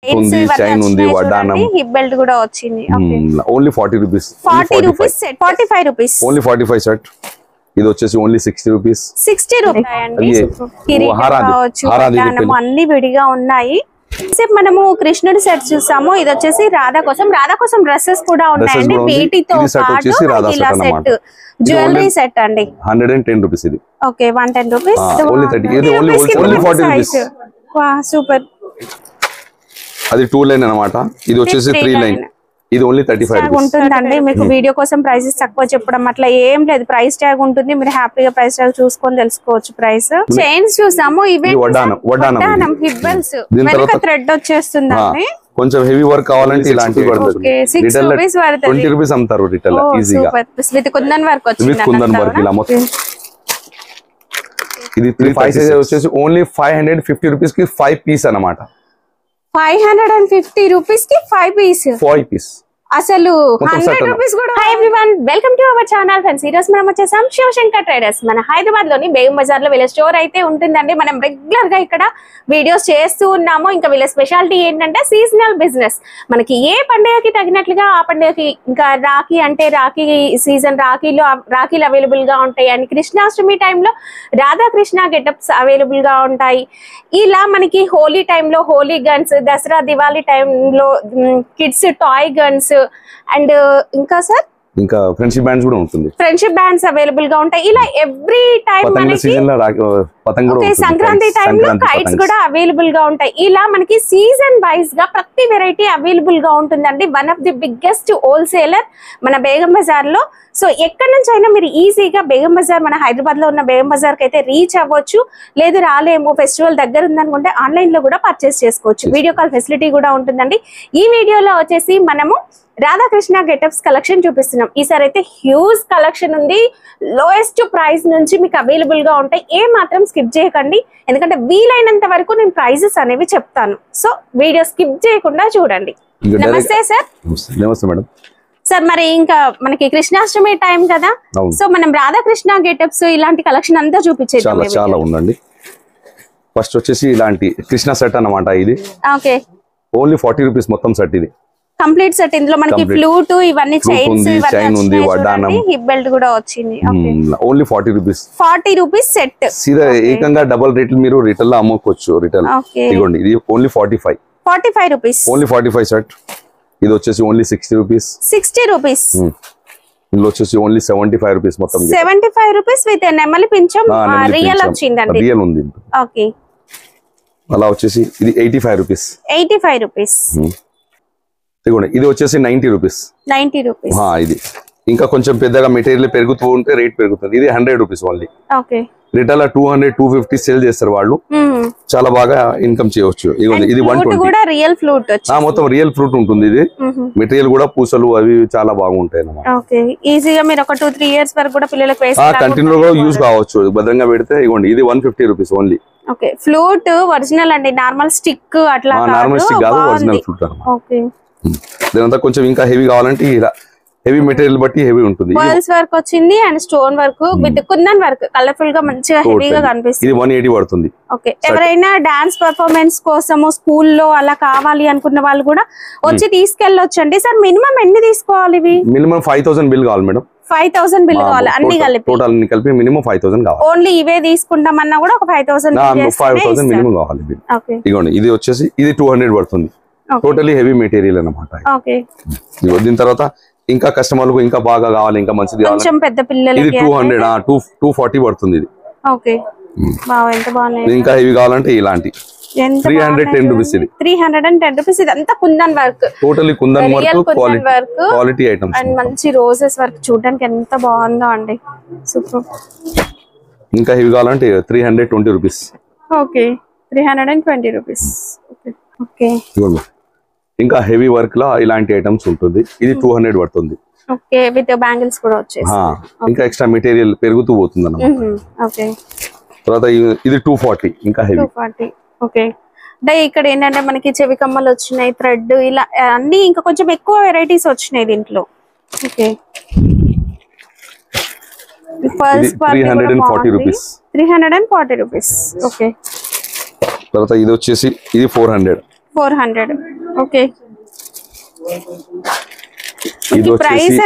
ఉంది, చైన్ ఉంది, వడ్డానం, హిప్ బెల్ట్ కూడా వచ్చింది. Only 40 rupees. 40 rupees set, 45 rupees, only 45 set. ఇది వచ్చేసి ఓన్లీ 60 రూపీస్. 60 రూపీస్ అండి. అన్ని విడిగా ఉన్నాయి. మనము కృష్ణుడి సెట్ చూసాము. ఇది వచ్చేసి రాధా కోసం డ్రెస్సెస్ కూడా ఉన్నాయండి. వీటితో పాటు ఇలా సెట్ జ్యువెలరీ సెట్ అండి. 110 రూపీస్ ఇది. Okay 110 rupees. ఓన్లీ 30. ఇది ఓన్లీ 40 రూపీస్. Wow super. అది 2 లైన్ అన్నమాట. ఇది వచ్చేసి 3 లైన్. ఇది ఓన్లీ 35 రూపీస్ ఉంటుందండి. మీకు వీడియో కోసం ప్రైసెస్ తక్కువ చెప్పడం అట్లా ఏం లేదు. ప్రైస్ ట్యాగ్ ఉంటుంది. మీరు హ్యాపీగా ప్రైస్ ట్యాగ్ చూసుకొని తెలుసుకోవచ్చు ప్రైస్. చైన్స్ చూసాము. ఇవి వడ్డానం హిప్ బెల్ట్స్ వెనక థ్రెడ్ వచ్చేస్తుందండి. కొంచెం హెవీ వర్క్ కావాలంటే ఇలాంటి 6 రూపీస్ పడుతుంది. 20 రూపీస్ అమ్ముతారు రిటైల్ ఈజీగా. విత్ కుందన్ వర్క్ వచ్చింది. విత్ కుందన్ వర్క్ ఇలా మొత్తం. ఇది 3 సైజ్ వచ్చేసి ఓన్లీ 550 రూపీస్ కి 5 పీస్ అన్నమాట. 550 రూపీస్ కి 5 పీస్. అసలు 100 రూపీస్ కూడా. Hi everyone, welcome to our channel friends. ఈ రోజు మనం వచ్చేసాం శివశంకర్ ట్రేడర్స్. మన హైదరాబాద్ లోని బేగం బజార్ లో వీళ్ళ స్టోర్ అయితే ఉంటుందండి. మనం రెగ్యులర్ గా ఇక్కడ వీడియోస్ చేస్తూ ఉన్నాము. ఇంకా వీళ్ళ స్పెషాలిటీ ఏంటంటే సీజనల్ బిజినెస్. మనకి ఏ పండుగకి తగినట్లుగా ఆ పండుగకి, ఇంకా రాఖీ అంటే రాఖీ సీజన్, రాఖీలు అవైలబుల్ గా ఉంటాయి. అండ్ కృష్ణాష్టమి టైంలో రాధాకృష్ణ గెటప్స్ అవైలబుల్ గా ఉంటాయి. ఇలా మనకి హోలీ టైంలో హోలీ గన్స్, దసరా దివాళీ టైంలో కిడ్స్ టాయ్ గన్స్, అండ్ ఇంకా సార్ ఇంకా ఫ్రెండ్షిప్ బ్యాండ్స్ కూడా ఉంటుంది. ఫ్రెండ్షిప్ బ్యాండ్స్ అవైలబుల్ గా ఉంటాయి. ఇలా ఎవ్రీ టైం మనకి సంక్రాంతి టైంలో కైట్స్ కూడా అవైలబుల్ గా ఉంటాయి. ఇలా మనకి సీజన్ వైజ్ గా ప్రతి వెరైటీ అవైలబుల్ గా ఉంటుందండి. One of the biggest wholesaler మన బేగం బజార్ లో. సో ఎక్కడి నుంచి అయినా మీరు ఈజీగా బేగం బజార్, మన హైదరాబాద్ లో ఉన్న బేగం బజార్ కి అయితే రీచ్ అవ్వచ్చు. లేదు రాలేము, ఫెస్టివల్ దగ్గర ఉందనుకుంటే ఆన్లైన్ లో కూడా పర్చేస్ చేసుకోవచ్చు. వీడియో కాల్ ఫెసిలిటీ కూడా ఉంటుందండి. ఈ వీడియోలో వచ్చేసి మనము రాధాకృష్ణ గెటప్స్ కలెక్షన్ చూపిస్తున్నాం. ఈసారి అయితే హ్యూజ్ కలెక్షన్ ఉంది. లోయెస్ట్ ప్రైస్ నుంచి మీకు అవైలబుల్ గా ఉంటాయి. ఏ మాత్రం స్కిప్ చేయకండి, ఎందుకంటే వీలైనంత వరకు నేను ప్రైజెస్ అనేవి చెప్తాను. సో వీడియో స్కిప్ చేయకుండా చూడండి. నమస్తే సార్. నమస్తే మేడం. సార్ మరి ఇంకా మనకి కృష్ణాష్టమి టైం కదా, సో మనం రాధాకృష్ణ గెటప్స్ ఇలాంటి కలెక్షన్ అంతా చూపించేది చాలా ఉందండి. ఫస్ట్ వచ్చేసి ఇలాంటి కృష్ణ సెట్ అన్నమాట. ఇది ఓకే ఓన్లీ 40 రూపీస్ మొత్తం సెట్. ఇది కంప్లీట్ సెట్. ఇందులో మనకి ఫ్లూట్, ఇవన్నీ చైన్ ఉంది, వడ్డానం, హిప్ బెల్ట్ కూడా వచ్చింది. Only 40 rupees. 40 rupees set. సీదా ఏకంగా డబుల్ రేట్లు మీరు రిటైల్ లో అమ్ముకోవచ్చు. రిటైల్ ఇదిగోండి, ఇది ఓన్లీ 45 రూపీస్. Only 45 set. ఇది వచ్చేసి ఓన్లీ 60 రూపీస్. 60 రూపీస్. ఇందులో వచ్చేసి ఓన్లీ 75 రూపీస్ మొత్తం. 75 రూపీస్ విత్ నెమలి పింఛం రియల్ వచ్చిందండి. రియల్ ఉంది. ఓకే. అలా వచ్చేసి ఇది 85 రూపీస్. 85 రూపీస్. ఇది వచ్చేసి 90 రూపీస్. 90 రూపీస్. ఇది ఇంకా కొంచెం పెద్దగా మెటీరియల్ పెరుగుతూ ఉంటే రేట్ పెరుగుతుంది. ఇది 100 rupees only. Okay. Retail 200, 250 sale చేస్తారు వాళ్ళు. చాలా బాగా ఇన్కమ్ చేయవచ్చు. ఇది 120 కూడా రియల్ ఫ్లూట్ వచ్చి మొత్తం రియల్ ఫ్రూట్ ఉంటుంది. ఇది మెటీరియల్ కూడా పూసలు అవి చాలా బాగుంటాయి అన్నమాట. ఓకే. ఈజీగా మీరు ఒక 2-3 ఇయర్స్ వరకు కూడా పిల్లలకు వేస్తారు. కంటిన్యూగా యూజ్ కావచ్చు. భద్రంగా పెడితే ఇవ్వండి. ఇది 150 rupees only. Okay. Flute original అండి, నార్మల్ స్టిక్ అట్లా కాదు. నార్మల్ స్టిక్ కాదు, ఒరిజినల్ ఫ్లూట్ అన్నమాట. ఓకే. దీనంతా కొంచెం ఇంకా హెవీ కావాలంటే ఇలా హెవీ మెటీరియల్ బట్టి హెవీ ఉంటుంది. పర్ల్స్ వర్క్ వచ్చింది and stone work with kundan work, colourful గా మంచిగా హెవీగా కనిపిస్తుంది. ఇది 180 పడుతుంది. ఓకే. ఎవరైనా డాన్స్ పర్ఫార్మెన్స్ కోసము స్కూల్లో అలా కావాలి అనుకున్న వాళ్ళు కూడా వచ్చి తీసుకెళ్ళొచ్చు అండి. సార్ మినిమం ఎన్ని తీసుకోవాలి? ఇవి మినిమం 5000 బిల్ కావాలి మేడం. 5000 బిల్ కావాలి అన్ని కలిపి. టోటల్ అన్ని కలిపి మినిమం 5000 కావాలి. ఓన్లీ ఇవే తీసుకుంటామన్నా కూడా ఒక 5000 మినిమం కావాలి బిల్. ఇదిగోండి, ఇది వచ్చేసి ఇది 200 పడుతుంది. టోటలీ హెవీ మెటీరియల్ అన్నమాట. ఓకే. దీని తర్వాత ఇంకా కస్టమర్లకు ఇంకా బాగా కావాలి, ఇంకా మంచిది కావాలి, కొంచెం పెద్ద పిల్లలకి ఇది 200 240 పడుతుంది. ఇది ఓకే. వావ్ ఎంత బాగుంది. ఇంకా హెవీ కావాలంటే ఇలాంటి 310 రూపీస్. ఇది 310 రూపీస్. ఇదంతా kundan work, totally kundan work, quality items and మంచి రోజెస్ వర్క్. చూడడానికి ఎంత బాగుందో అండి, సూపర్. ఇంకా హెవీ కావాలంటే 320 rupees. Okay. 320 rupees. Okay. Okay. ఇంకా హెవీ వర్క్ లా ఇలాంటి ఐటమ్స్ ఉంటుంది. ఇది 200 పడుతుంది. ఓకే. విత్ బ్యాంగిల్స్ కూడా వచ్చేసి ఇంకా ఎక్స్ట్రా మెటీరియల్ పెరుగుతూ పోతుంది అన్నమాట. ఓకే. తర్వాత ఇది 240 ఇంకా హెవీ. 240. ఓకే. అంటే ఇక్కడ ఏంటంటే మనకి చెవి కమ్మలు వచ్చినాయి, థ్రెడ్, ఇలా అన్ని ఇంకా కొంచెం ఎక్కువ వెరైటీస్ వచ్చినాయి దీంట్లో. Okay. Pearls 340 rupees. 340 rupees. Okay. తర్వాత ఇది వచ్చేసి ఇది 400. 400. ఓకే, ఇది వచ్చేసి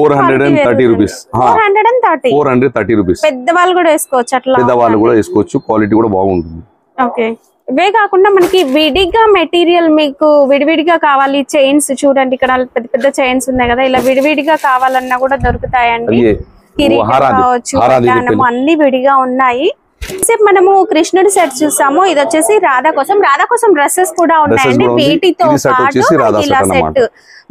430 రూపీస్. 430 రూపీస్. పెద్దవాళ్ళు కూడా వేసుకోవచ్చు అట్లా. పెద్దవాళ్ళు కూడా వేసుకోవచ్చు, క్వాలిటీ కూడా బాగుంటుంది. ఓకే, ఇవే కాకుండా మనకి విడిగా మెటీరియల్ మీకు విడివిడిగా కావాలి చైన్స్ చూడండి, ఇక్కడ పెద్ద పెద్ద చైన్స్ ఉన్నాయి కదా, ఇలా విడివిడిగా కావాలన్నా కూడా దొరుకుతాయండి. కావచ్చు, అన్ని విడిగా ఉన్నాయి. మనము కృష్ణుడి సెట్ చూసాము, ఇది వచ్చేసి రాధా కోసం డ్రెస్సెస్ కూడా ఉన్నాయండి. వీటితో పాటు ఇలా సెట్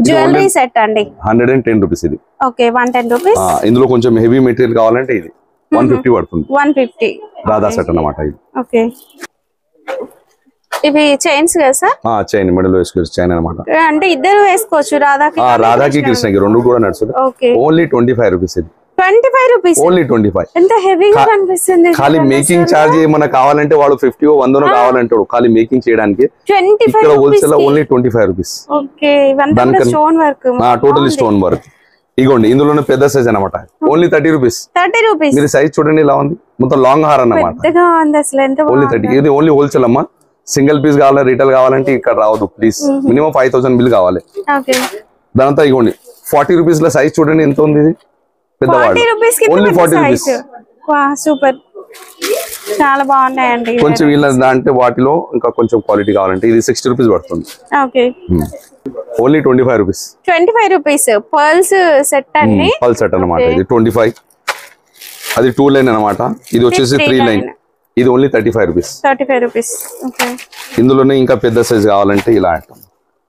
జ్యువెలరీ సెట్ అండి 110 రూపీస్. ఇది ఓకే 110 రూపీస్. ఇందులో కొంచెం హెవీ మెటీరియల్ కావాలంటే ఇది 150 పడుతుంది. 150 రాధా సెట్ అన్నమాట ఇది. ఓకే, ఇవి చైన్స్ కదా సార్? చైన్ మెడలో వేసుకోవచ్చు, చైన్ అన్నమాట. అంటే ఇద్దరు వేసుకోవచ్చు, రాధాకి కృష్ణకి రెండు కూడా నడుస్తుంది. Only 25 rupees. ఇది 25 రూపీస్. ఓన్లీ 25. ఎంత హెవీగా కనిపిస్తుంది. ఖాళీ మేకింగ్ చార్జ్ ఏమన్నా కావాలంటే వాడు 50 100 కావాలంటాడు ఖాళీ మేకింగ్ చేయడానికి. ఇక్కడ హోల్సేల్ ఓన్లీ 25 రూపీస్. ఓకే, ఇవంతా stone work. Total stone work. ఇగోండి ఇందులోనే పెద్ద సైజ్ అన్నమాట. Only 30 rupees. 30 రూపీస్. మీరు సైజ్ చూడండి ఇలా ఉంది, మొత్తం లాంగ్ హార్ అన్నమాట. ఓన్లీ 30. ఇది ఓన్లీ హోల్సేల్ అమ్మా. సింగిల్ పీస్ కావాలి, రీటైల్ కావాలంటే ఇక్కడ రావద్దు ప్లీజ్. మినిమం 5000 బిల్ కావాలి. దాంతో ఇగోండి 40 రూపీస్ లో సైజ్ చూడండి ఎంత ఉంది. ఇది పెద్దవాళ్ళు ఓన్లీ 40 రూపీస్. సూపర్, చాలా బాగున్నాయండి. కొంచెం వీళ్ళ అంటే వాటిలో ఇంకా కొంచెం క్వాలిటీ కావాలంటే ఇది 60 రూపీస్ పడుతుంది. Okay, only 25 rupees. 25 rupees pearls set అండి. పర్ల్ సెట్ అన్నమాట. ఇది 25. అది 2 లైన్ అన్నమాట. ఇది వచ్చేసి 3 లైన్. ఇది ఓన్లీ 35 రూపీస్. 35 రూపీస్. ఓకే, ఇందులోనే ఇంకా పెద్ద సైజ్ కావాలంటే ఇలా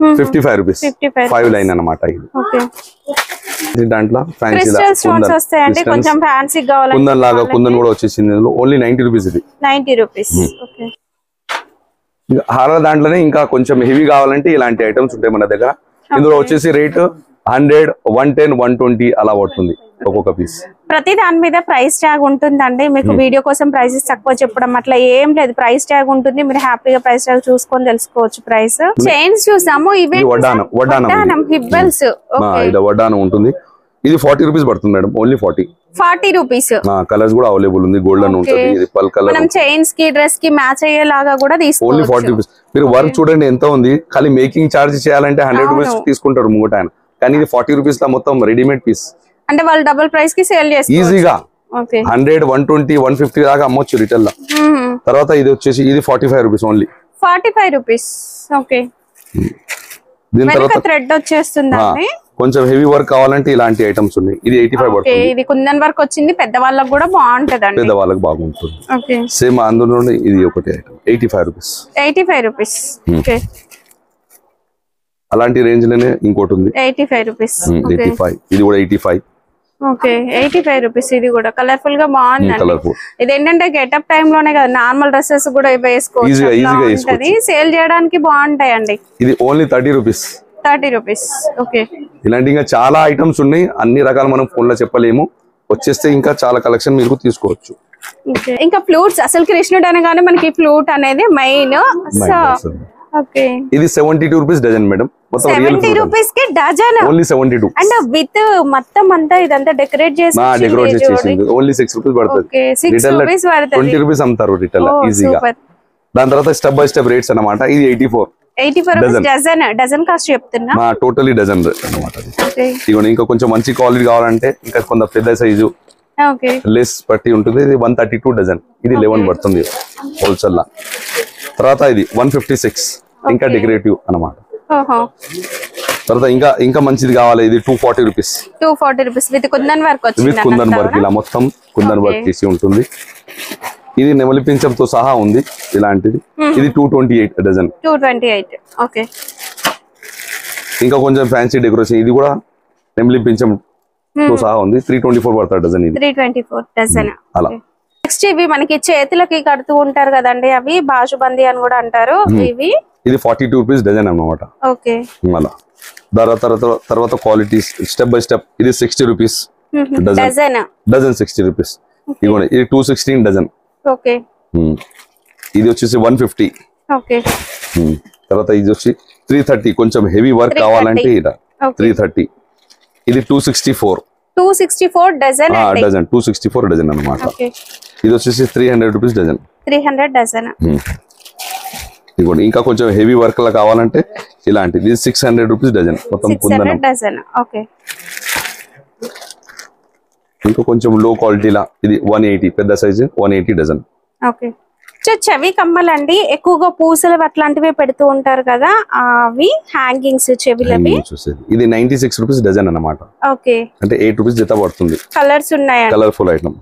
55 రూపీస్. 5 లైన్ అన్నమాట. ఇది ఓకే, దాంట్లో కుందన్ లాగా కుందన్ కూడా వచ్చేసింది. ఇందులో ఓన్లీ 90 రూపీస్. ఇది 90 రూపీస్. ఓకే, హారాల దాంట్లోనే ఇంకా కొంచెం హెవీ కావాలంటే ఇలాంటి ఐటమ్స్ ఉంటాయి మన దగ్గర. ఇందులో వచ్చేసి రేట్ 100, 110, 120 అలా పడుతుంది ఒక్కొక్క పీస్. ప్రతి దాని మీద ప్రైస్ ట్యాగ్ ఉంటుందండి. మీకు వీడియో కోసం ప్రైసెస్ తక్కువ చెప్పడం అట్లా ఏం లేదు, ప్రైస్ ట్యాగ్ ఉంటుంది. మీరు హ్యాపీగా ప్రైస్ ట్యాగ్ చూసుకొని తెలుసుకోవచ్చు. ప్రైస్ చైన్స్ చూసాము, ఇవి హిబ్బల్స్. వడ్డానం ఉంటుంది. ఇది 40 రూపీస్ పడుతుంది మేడం. Only 40 rupees. కలర్స్ కూడా అవైలబుల్ ఉంది. గోల్డెన్ ఉంటుంది, ఇది పల్ కలర్. మనం చైన్స్ కి డ్రెస్ కి మ్యాచ్ అయ్యేలాగా కూడా తీసుకోవచ్చు. Only 40 rupees. మీరు వర్క్ చూడండి ఎంత ఉంది. ఖాళీ మేకింగ్ చార్జ్ చేయాలంటే 100 రూపీస్ తీసుకుంటారు ముంగట ఆయన. కానీ ఇది 40 రూపీస్ లో మొత్తం రెడీమేడ్ పీస్. అంటే వాళ్ళు డబుల్ ప్రైస్ కి సేల్ చేస్తారు ఈజీగా. 100, 120, 150 దాకా అమ్మొచ్చు రిటైల్ లో. తర్వాత ఇది వచ్చేసి ఇది 45 రూపీస్ ఓన్లీ. 45 రూపీస్. ఓకే, దీని తర్వాత థ్రెడ్ వచ్చేస్తుందండి. కొంచెం హెవీ వర్క్ కావాలంటే ఇలాంటి ఐటమ్స్ ఉన్నాయి. ఇది 85 పడుతుంది. ఇది కుందన్ వర్క్ వచ్చింది. పెద్దవాళ్ళకి కూడా బాగుంటదండి. పెద్దవాళ్ళకి బాగుంటుంది. ఓకే, సేమ్ అందులో ఇది ఒకటి ఐటమ్ 85 రూపీస్. 85 రూపీస్. ఓకే, అలాంటి రేంజ్ లోనే ఇంకోటి ఉంది 85 రూపీస్. 85. ఇది కూడా 85. Okay, 85 rupees. ఇది కూడా కలర్ఫుల్ గా బాగుంది. ఇది ఏంటంటే గెటప్ టైమ్ లోనే కదా, నార్మల్ డ్రెస్సెస్ కూడా వేసుకోవచ్చు. సేల్ చేయడానికి బాగుంటాయండి. ఇది ఓన్లీ 30 రూపీస్. 30 రూపీస్. ఓకే, ఇలాంటి ఇంకా చాలా ఐటమ్స్ ఉన్నాయి. అన్ని రకాలు మనం ఫోన్ లో చెప్పలేము. వచ్చేస్తే ఇంకా చాలా కలెక్షన్ మీరు తీసుకోవచ్చు. ఇంకా ఫ్లూట్స్, అసలు కృష్ణుడు అనగానే మనకి ఫ్లూట్ అనేది మెయిన్. ఓకే, ఇది 72 రూపీస్ డజన్ మేడం. 70 రూపీస్ కి డజన్. ఓన్లీ 72. అండ్ విత్ మొత్తం అంతా ఇదంతా డెకరేట్ చేసి ఓన్లీ 6 రూపీస్ పడుతుంది. 20 రూపీస్ అమ్ముతారు రిటైల్ ఈజీగా. దాని తర్వాత స్టెప్ బై స్టెప్ రేట్స్ అన్నమాట. ఇది 84 డజన్ కాస్ట్ చెప్తున్నా. టోటలీ డజన్ అన్నమాట. ఇదిగోండి ఇంకా కొంచెం మంచి క్వాలిటీ కావాలంటే ఇంకా కొంత పెద్ద సైజు లెస్ పట్టి ఉంటుంది. ఇది 132 డజన్. ఇది 11 పడుతుంది హోల్సేల్ లా. తర్వాత ఇది 156 ఇంకా డెకరేటివ్ అన్నమాట. తర్వాత ఇంకా మంచిది కావాలి. ఇది 240 rupees. 240 rupees with kundan work వచ్చింది. విత్ కుందన్ వర్క్ ఇలా మొత్తం కుందన్ వర్క్ చేసి ఉంటుంది. ఇది నెమలి పింఛంతో సహా ఉంది ఇలాంటిది. ఇది 228 డజన్. 228. ఓకే, ఇంకా కొంచెం ఫ్యాన్సీ డెకరేషన్. ఇది కూడా నెమలి పింఛంతో సహా ఉంది. 324 పడుతుంది డజన్. ఇది 324 డజన్. అలా. నెక్స్ట్ ఇవి మనకి చేతులకి కడుతూ ఉంటారు కదండి, అవి బాజుబందీ అని కూడా అంటారు. ఇది 42 రూపీస్ డజన్ అన్నమాట. ఓకే, అలా. తర్వాత క్వాలిటీస్ స్టెప్ బై స్టెప్. ఇది 60 రూపీస్ డజన్. 60 రూపీస్. ఇదిగోండి ఇది 216 డజన్. ఓకే, ఇది వచ్చేసి 150. ఓకే, తర్వాత ఇది వచ్చి 330. కొంచెం హెవీ వర్క్ కావాలంటే ఇలా 330. ఇది 264 డజన్. డజన్ 264 డజన్ అన్నమాట. ఇది వచ్చేసి 300 రూపీస్ డజన్. 300 డజన్. ఇదిగోండి ఇంకా కొంచెం హెవీ వర్క్ లా కావాలంటే ఇలాంటిది 600 రూపీస్ డజన్ మొత్తం కుందనం డజన్. ఓకే. ఇంకా కొంచెం లో క్వాలిటీలా ఇది 180 పెద్ద సైజు 180 డజన్. ఓకే. చెవి కమ్మలండి ఎక్కువగా పూసలు అట్లాంటివి పెడుతూ ఉంటారు కదా, అవి హ్యాంగింగ్స్ చెవిలవి. ఇది 96 రూపీస్ డజన్ అన్నమాట. ఓకే. అంటే 8 రూపీస్ జత పడుతుంది. కలర్స్ ఉన్నాయి, కలర్ఫుల్ ఐటమ్.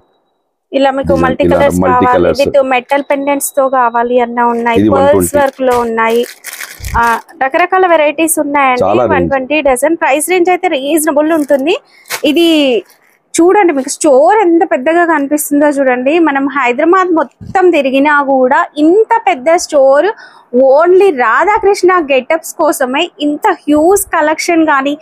ఇలా మీకు మల్టీ కలర్స్ కావాలి, విత్ మెటల్ పెండెంట్స్ తో కావాలి అన్న ఉన్నాయి, పర్ల్స్ వర్క్ లో ఉన్నాయి, రకరకాల వెరైటీస్ ఉన్నాయండి. 120 డజన్. ప్రైస్ రేంజ్ అయితే రీజనబుల్ ఉంటుంది. ఇది చూడండి మీకు స్టోర్ ఎంత పెద్దగా కనిపిస్తుందో చూడండి. మనం హైదరాబాద్ మొత్తం తిరిగినా కూడా ఇంత పెద్ద స్టోర్ ఓన్లీ రాధాకృష్ణ గెటప్స్ కోసమే ఇంత హ్యూజ్ కలెక్షన్ కానీ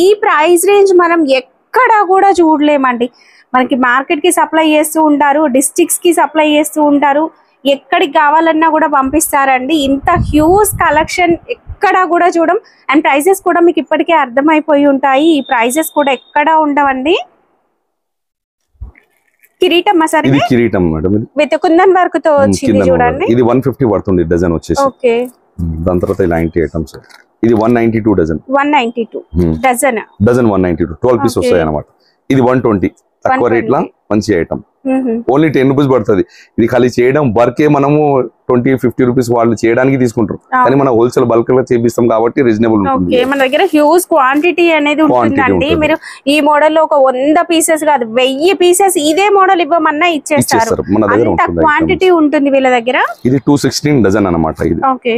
ఈ ప్రైస్ రేంజ్ మనం ఎక్కడ కూడా చూడలేమండి. మనకి మార్కెట్ కి సప్లై చేస్తూ ఉంటారు, డిస్ట్రిక్ట్స్ కి సప్లై చేస్తూ ఉంటారు, ఎక్కడికి కావాలన్నా కూడా పంపిస్తారండి. ఇంత హ్యూజ్ కలెక్షన్ ఎక్కడ కూడా చూడం. అండ్ ప్రైజెస్ కూడా మీకు ఇప్పటికే అర్థమైపోయి ఉంటాయి. ఈ ప్రైజెస్ కూడా ఎక్కడ ఉండవండి. కిరీటం సార్, ఇది కిరీటం మేడం, ఇది విత్ కుందన్ వర్క్ తో వచ్చింది చూడండి. ఇది 150 పడుతుంది డజన్ వచ్చేసి. ఓకే. దాని తర్వాత ఇలాంటి ఐటమ్స్ ఇది 192 డజన్. 192 డజన్. డజన్ 192 12 పీస్ వస్తాయి అన్నమాట. ఇది 120 తక్కువ రేట్ లా మంచి ఐటమ్. ఓన్లీ 10 రూపీస్ పడుతుంది. ఇది ఖాళీ చేయడం వర్కే మనము 20-50 రూపీస్ వాళ్ళు చేయడానికి తీసుకుంటారు, కానీ మనం హోల్సేల్ బల్క్ లో చేపిస్తాం కాబట్టి రీజనబుల్ ఉంటుంది. మన దగ్గర హ్యూజ్ క్వాంటిటీ అనేది ఉంటుందండి. మీరు ఈ మోడల్ లో ఒక 100 పీసెస్ కాదు 1000 పీసెస్ ఇదే మోడల్ ఇవ్వమన్నా ఇచ్చేస్తారు. అంత క్వాంటిటీ ఉంటుంది వీళ్ళ దగ్గర. ఇది 216 డజన్ అన్నమాట. ఇది ఓకే.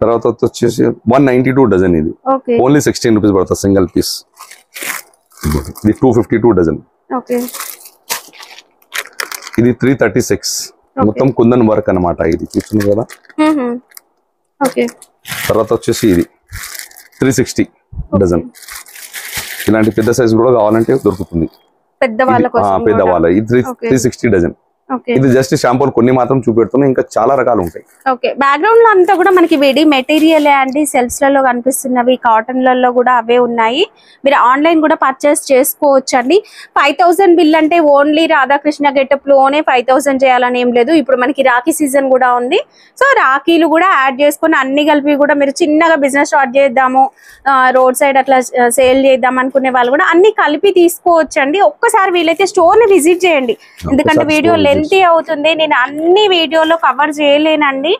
తర్వాత వచ్చేసి 192 డజన్. ఇది ఓన్లీ 16 రూపీస్ పడుతుంది సింగిల్ పీస్. ఇది 252 డజన్. ఓకే. ఇది 336 మొత్తం కుందన్ వర్క్ అన్నమాట. ఇది చూస్తుంది కదా. ఓకే. తర్వాత వచ్చేసి ఇది 360 డజన్. ఇలాంటి పెద్ద సైజ్ కూడా కావాలంటే దొరుకుతుంది పెద్దవాళ్ళ. ఇది 360 డజన్. ఇది జస్ట్ షాంపూలు కొన్ని మాత్రం చూపెడుతున్నాయి, ఇంకా చాలా రకాలు ఉంటాయి. ఓకే. బ్యాక్గ్రౌండ్ లో అంతా కూడా మనకి విడి మెటీరియల్ అండి. సెల్స్ లలో కనిపిస్తున్నవి కాటన్ లలో కూడా అవే ఉన్నాయి. మీరు ఆన్లైన్ కూడా పర్చేస్ చేసుకోవచ్చు అండి. 5000 బిల్ అంటే ఓన్లీ రాధాకృష్ణ గెటప్ లోనే 5000 చేయాలని ఏం లేదు. ఇప్పుడు మనకి రాఖీ సీజన్ కూడా ఉంది. సో రాఖీలు కూడా యాడ్ చేసుకుని అన్ని కలిపి కూడా మీరు చిన్నగా బిజినెస్ స్టార్ట్ చేద్దాము, రోడ్ సైడ్ అట్లా సేల్ చేద్దాం అనుకునే వాళ్ళు కూడా అన్ని కలిపి తీసుకోవచ్చు అండి. ఒక్కసారి వీలైతే స్టోర్ ని విజిట్ చేయండి, ఎందుకంటే వీడియో లెంతీ అవుతుంది, నేను అన్ని వీడియోలో కవర్ చేయలేనండి.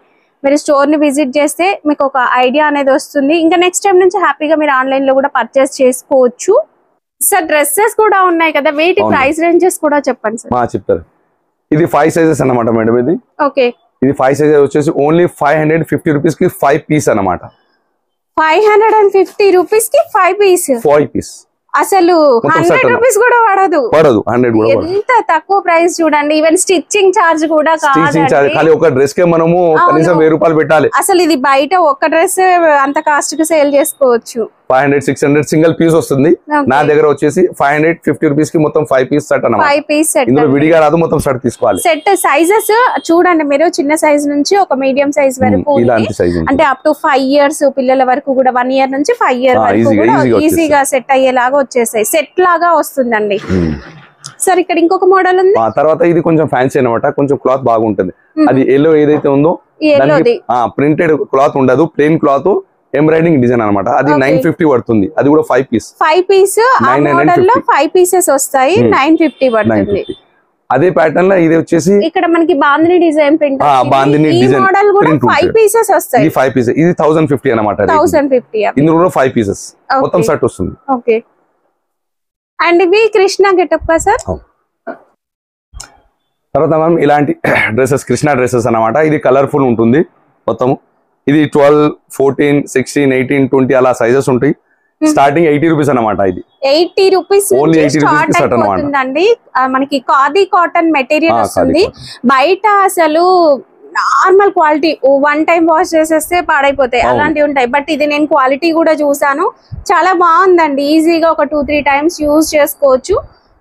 మీరు స్టోర్ ని విజిట్ చేస్తే మీకు ఒక ఐడియా అనేది వస్తుంది. ఇంకా నెక్స్ట్ టైం నుంచి హ్యాపీగా మీరు ఆన్లైన్ లో కూడా పర్చేస్ చేసుకోవచ్చు. సార్ డ్రెస్సెస్ కూడా ఉన్నాయి కదా, వీటి ప్రైస్ రేంజెస్ కూడా చెప్పండి సార్. చెప్తారు. ఇది 5 సైజెస్ అన్నమాట మేడం. ఇది ఓకే. ఇది 5 సైజెస్ వచ్చేసి ఓన్లీ 550 రూపీస్ కి 5 పీస్ అన్నమాట. 550 రూపీస్ కి 5 పీస్. అసలు 100 రూపీస్ కూడా పడదు. 100 కూడా ఎంత తక్కువ ప్రైస్ చూడండి. ఈవెన్ స్టిచ్చింగ్ చార్జ్ కూడా కాదు. ఒక డ్రెస్ కే మనము కనీసం 1000 రూపాయలు పెట్టాలి. అసలు ఇది బయట ఒక డ్రెస్ అంత కాస్ట్ కి సేల్ చేసుకోవచ్చు. 500-600 సింగిల్ పీస్ వస్తుంది. నా దగ్గర వచ్చేసి 550 రూపీస్ కి మొత్తం 5 పీస్ సెట్ అన్నమాట. 5 పీస్ సెట్. ఇందులో విడిగా రాదు, మొత్తం సెట్ తీసుకోవాలి. సెట్ సైజెస్ చూడండి మీరు, చిన్న సైజ్ నుంచి ఒక మీడియం సైజ్ వరకు, అంటే అప్ టు 5 years పిల్లల వరకు కూడా 1 year నుంచి 5 year వరకు కూడా ఈజీగా సెట్ అయ్యేలాగా వచ్చేసాయి. సెట్ లాగా వస్తుందండి. సార్ ఇక్కడ ఇంకొక మోడల్ ఉంది. తర్వాత ఇది కొంచెం ఫ్యాన్సీ అన్నమాట, కొంచెం క్లాత్ బాగుంటుంది. అది ఎల్లో ఏదైతే ఉందో ప్రింటెడ్ క్లాత్ ఉండదు, ప్లెయిన్ క్లాత్ ఎంబ్రాయిడింగ్ డిజైన్ అన్నమాట. అది 950 పడుతుంది. అది కూడా 5 పీస్. 5 పీస్ ఆ మోడల్ లో 5 పీసెస్ వస్తాయి. 950 పడుతుంది. అదే ప్యాటర్న్ లో ఇది వచ్చేసి ఇక్కడ మనకి bandhani design print. Bandhani design model కూడా 5 పీసెస్ వస్తాయి. ఇది 5 పీస్. ఇది 1050 అన్నమాట. 1050. ఇందులో కూడా 5 పీసెస్ మొత్తం సెట్ వస్తుంది. ఓకే. అండ్ ఇవి కృష్ణ గెటప్ కా సార్. తర్వాత మనం ఇలాంటి డ్రెస్సెస్ కృష్ణ డ్రెస్సెస్ అన్నమాట. ఇది కలర్ఫుల్ ఉంటుంది మొత్తం. ఇది 12, 14, 16, 18, 20 అలా సైజెస్ ఉంటాయి. స్టార్టింగ్ 80 రూపీస్ అన్నమాట. ఇది 80 రూపీస్ స్టార్ట్ అయిపోతుందండి. మనకి ఖాదీ కాటన్ మెటీరియల్ వస్తుంది. బయట అసలు నార్మల్ క్వాలిటీ 1 టైం వాష్ చేసేస్తే పాడైపోతాయి, అలాంటివి ఉంటాయి. బట్ ఇది నేను క్వాలిటీ కూడా చూసాను, చాలా బాగుందండి. ఈజీగా ఒక 2-3 టైమ్స్ యూజ్ చేసుకోవచ్చు.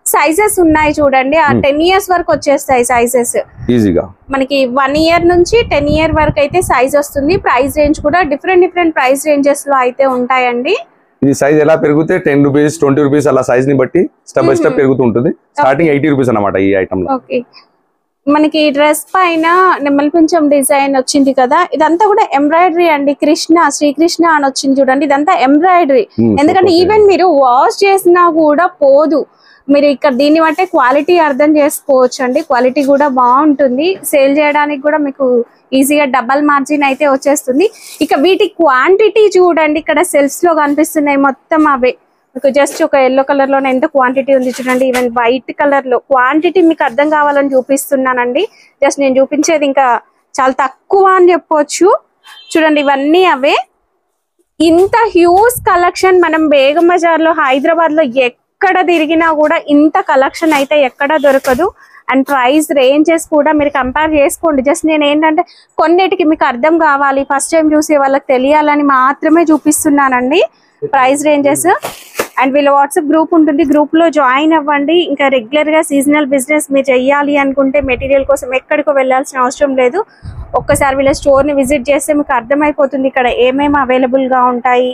సైజెస్ ఉన్నాయి చూడండి. 10 years వరకు వచ్చేస్తాయి సైజెస్ ఈజీగా. మనకి 1 year నుంచి 10 year వరకు అయితే సైజ్ వస్తుంది. ప్రైస్ రేంజ్ కూడా డిఫరెంట్ ప్రైస్ రేంజెస్ లో అయితే ఉంటాయండి. ఇది సైజ్ ఎలా పెరిగితే 10 రూపీస్ 20 రూపీస్ అలా సైజ్ ని బట్టి స్టెప్ బై స్టెప్ పెరుగుతూ ఉంటుంది. స్టార్టింగ్ 80 రూపీస్ అన్నమాట ఈ ఐటమ్ లో. ఓకే. మనకి డ్రెస్ పైన నెమ్మలి పింఛం డిజైన్ వచ్చింది కదా, ఇదంతా కూడా ఎంబ్రాయిడరీ అండి. శ్రీకృష్ణ అని వచ్చింది చూడండి, ఇదంతా ఎంబ్రాయిడరీ. ఎందుకంటే ఈవెన్ మీరు వాష్ చేసినా కూడా పోదు. మీరు ఇక్కడ దీన్ని బట్టే క్వాలిటీ అర్థం చేసుకోవచ్చు అండి. క్వాలిటీ కూడా బాగుంటుంది. సేల్ చేయడానికి కూడా మీకు ఈజీగా డబల్ మార్జిన్ అయితే వచ్చేస్తుంది. ఇక వీటి క్వాంటిటీ చూడండి, ఇక్కడ సెల్ఫ్స్ లో కనిపిస్తున్నాయి మొత్తం అవే. మీకు జస్ట్ ఒక ఎల్లో కలర్ లోనే ఎంత క్వాంటిటీ ఉంది చూడండి. ఈవెన్ వైట్ కలర్ లో క్వాంటిటీ మీకు అర్థం కావాలని చూపిస్తున్నానండి. జస్ట్ నేను చూపించేది ఇంకా చాలా తక్కువ అని చెప్పొచ్చు. చూడండి ఇవన్నీ అవే. ఇంత హ్యూజ్ కలెక్షన్ మనం బేగం బజార్ లో, హైదరాబాద్ లో ఎక్కడ తిరిగినా కూడా ఇంత కలెక్షన్ అయితే ఎక్కడ దొరకదు. అండ్ ప్రైస్ రేంజెస్ కూడా మీరు కంపేర్ చేసుకోండి. జస్ట్ నేను ఏంటంటే కొన్నిటికి మీకు అర్థం కావాలి, ఫస్ట్ టైం చూసే వాళ్ళకి తెలియాలని మాత్రమే చూపిస్తున్నానండి ప్రైస్ రేంజెస్. అండ్ వీళ్ళ వాట్సాప్ గ్రూప్ ఉంటుంది, గ్రూప్ లో జాయిన్ అవ్వండి. ఇంకా రెగ్యులర్ గా సీజనల్ బిజినెస్ మీరు చెయ్యాలి అనుకుంటే మెటీరియల్ కోసం ఎక్కడికో వెళ్ళాల్సిన అవసరం లేదు. ఒక్కసారి వీళ్ళ స్టోర్ ని విజిట్ చేస్తే మీకు అర్థమైపోతుంది ఇక్కడ ఏమేమి అవైలబుల్ గా ఉంటాయి,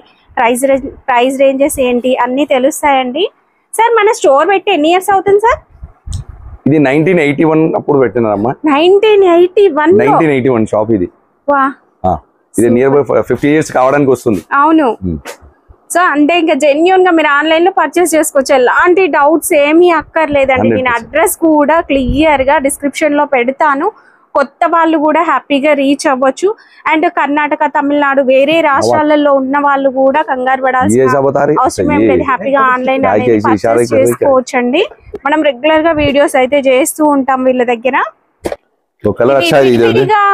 ప్రైస్ రేంజెస్ ఏంటి అన్ని తెలుస్తాయండి. సార్ మన స్టోర్ పెట్టి ఎన్ని ఇయర్స్ అవుతుంది సార్? ఇది 1981 అప్పుడు పెట్టినారమ్మా. 1981 షాప్ ఇది. వా, ఇది నియర్ బై 50 ఇయర్స్ కావడానికి వస్తుంది. అవును. సో అంటే ఇంకా జెన్యూన్ గా మీరు ఆన్లైన్ లో పర్చేస్ చేసుకోవచ్చు. ఎలాంటి డౌట్స్ ఏమీ అక్కర్లేదండి. నేను అడ్రస్ కూడా క్లియర్ గా డిస్క్రిప్షన్ లో పెడతాను. కొత్త వాళ్ళు కూడా హ్యాపీగా రీచ్ అవ్వచ్చు. అండ్ కర్ణాటక, తమిళనాడు వేరే రాష్ట్రాలలో ఉన్న వాళ్ళు కూడా కంగారు పడాల్సిన అవసరం ఏం లేదు. హ్యాపీగా ఆన్లైన్ అనేది పర్చేస్ చేసుకోవచ్చు అండి. మనం రెగ్యులర్ గా వీడియోస్ అయితే చేస్తూ ఉంటాం వీళ్ళ దగ్గర.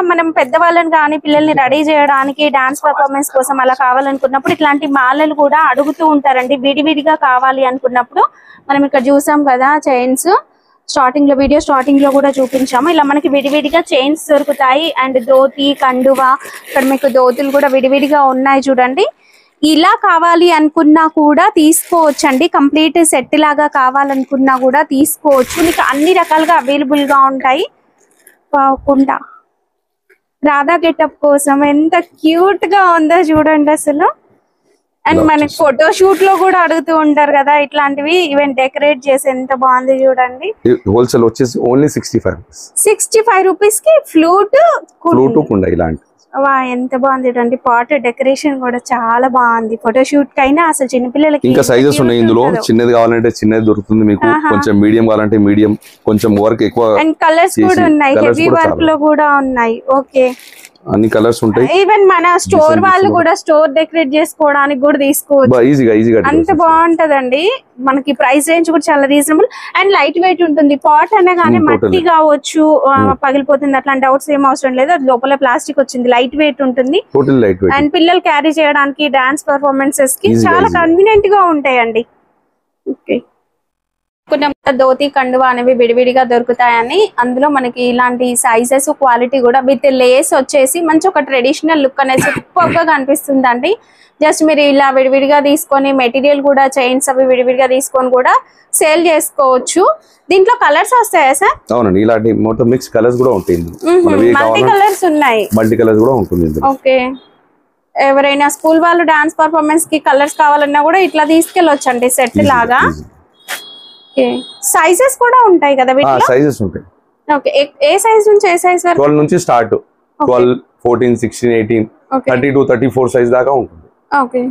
మనం పెద్దవాళ్ళని కానీ పిల్లల్ని రెడీ చేయడానికి, డాన్స్ పర్ఫార్మెన్స్ కోసం అలా కావాలనుకున్నప్పుడు ఇట్లాంటి మాలలు కూడా అడుగుతూ ఉంటారండి. విడివిడిగా కావాలి అనుకున్నప్పుడు మనం ఇక్కడ చూసాం కదా చైన్స్, వీడియో స్టార్టింగ్ లో కూడా చూపించాము. ఇలా మనకి విడివిడిగా చైన్స్ దొరుకుతాయి. అండ్ ధోతి, కండువా, ఇక్కడ మీకు ధోతులు కూడా విడివిడిగా ఉన్నాయి చూడండి. ఇలా కావాలి అనుకున్నా కూడా తీసుకోవచ్చు అండి. కంప్లీట్ సెట్ లాగా కావాలనుకున్నా కూడా తీసుకోవచ్చు. మీకు అన్ని రకాలుగా అవైలబుల్ గా ఉంటాయి. కాకుండా రాధా గెటప్ కోసం ఎంత క్యూట్ గా ఉందో చూడండి అసలు. అండ్ మనకి ఫోటో షూట్ లో కూడా అడుగుతూ ఉంటారు కదా ఇట్లాంటివి. ఈవెన్ డెకరేట్ చేసి ఎంత బాగుంది చూడండి. హోల్సేల్ వచ్చేసి ఓన్లీ 65 రూపీస్ కి ఫ్లూట్ కుండ ఇలాంటి. ఎంత బాగుంది చూడండి. పాట్ డెకరేషన్ కూడా చాలా బాగుంది. ఫోటో షూట్ కైనా అసలు చిన్నపిల్లలకి ఇంకా సైజెస్ ఉన్నాయి ఇందులో. చిన్నది కావాలంటే చిన్నది దొరుకుతుంది మీకు, కొంచెం మీడియం కావాలంటే మీడియం, కొంచెం వర్క్ ఎక్కువ. అండ్ కలర్స్ కూడా ఉన్నాయి, హెవీ వర్క్ లో కూడా ఉన్నాయి. ఓకే, అన్ని కలర్స్ ఉంటాయి. ఈవెన్ మన స్టోర్ వాళ్ళు కూడా స్టోర్ డెకరేట్ చేసుకోవడానికి కూడా తీసుకోవచ్చు. ఈజీగా అంత బాగుంటదండి. మనకి ప్రైస్ రేంజ్ కూడా చాలా రీజనబుల్ అండ్ లైట్ వెయిట్ ఉంటుంది. పాట్ అనగానే మట్టి కావచ్చు, పగిలిపోతుంది, అట్లాంటి డౌట్స్ ఏం అవసరం లేదు. అది లోపల ప్లాస్టిక్ వచ్చింది, లైట్ వెయిట్ ఉంటుంది. అండ్ పిల్లలు క్యారీ చేయడానికి, డాన్స్ పర్ఫార్మెన్సెస్ కి చాలా కన్వీనియంట్ గా ఉంటాయండి. ఓకే, ధోతి, కండువా అనేవి విడివిడిగా దొరుకుతాయని. అందులో మనకి ఇలాంటి సైజెస్, క్వాలిటీ కూడా విత్ లేస్ వచ్చేసి మంచి ఒక ట్రెడిషనల్ లుక్ అనేది సూపర్ గా కనిపిస్తుందండి. జస్ట్ మీరు ఇలా విడివిడిగా తీసుకొని మెటీరియల్ కూడా చైన్స్ అవి విడివిడిగా తీసుకొని కూడా సేల్ చేసుకోవచ్చు. దీంట్లో కలర్స్ వస్తాయా సార్? అవునండి, ఇలాంటి మొత్తం మిక్స్ కలర్స్ కూడా ఉంటాయి. మల్టీ కలర్స్ ఉన్నాయి. మల్టీ కలర్స్ కూడా ఉంటుంది. ఓకే, ఎవరైనా స్కూల్ వాళ్ళు డాన్స్ పర్ఫార్మెన్స్ కి కలర్స్ కావాలన్నా కూడా ఇట్లా తీసుకెళ్ళొచ్చు అండి సెట్ లాగా. సైజెస్ కూడా ఉంటాయి కదా వీటిలో? సైజెస్ ఉంటాయి. ఓకే, ఏ సైజ్ నుంచి ఏ సైజ్ వరకు? 12 నుంచి స్టార్ట్. 12, 14, 16, 18, 32, 34 సైజ్ దాకా ఉంటుంది. ఓకే.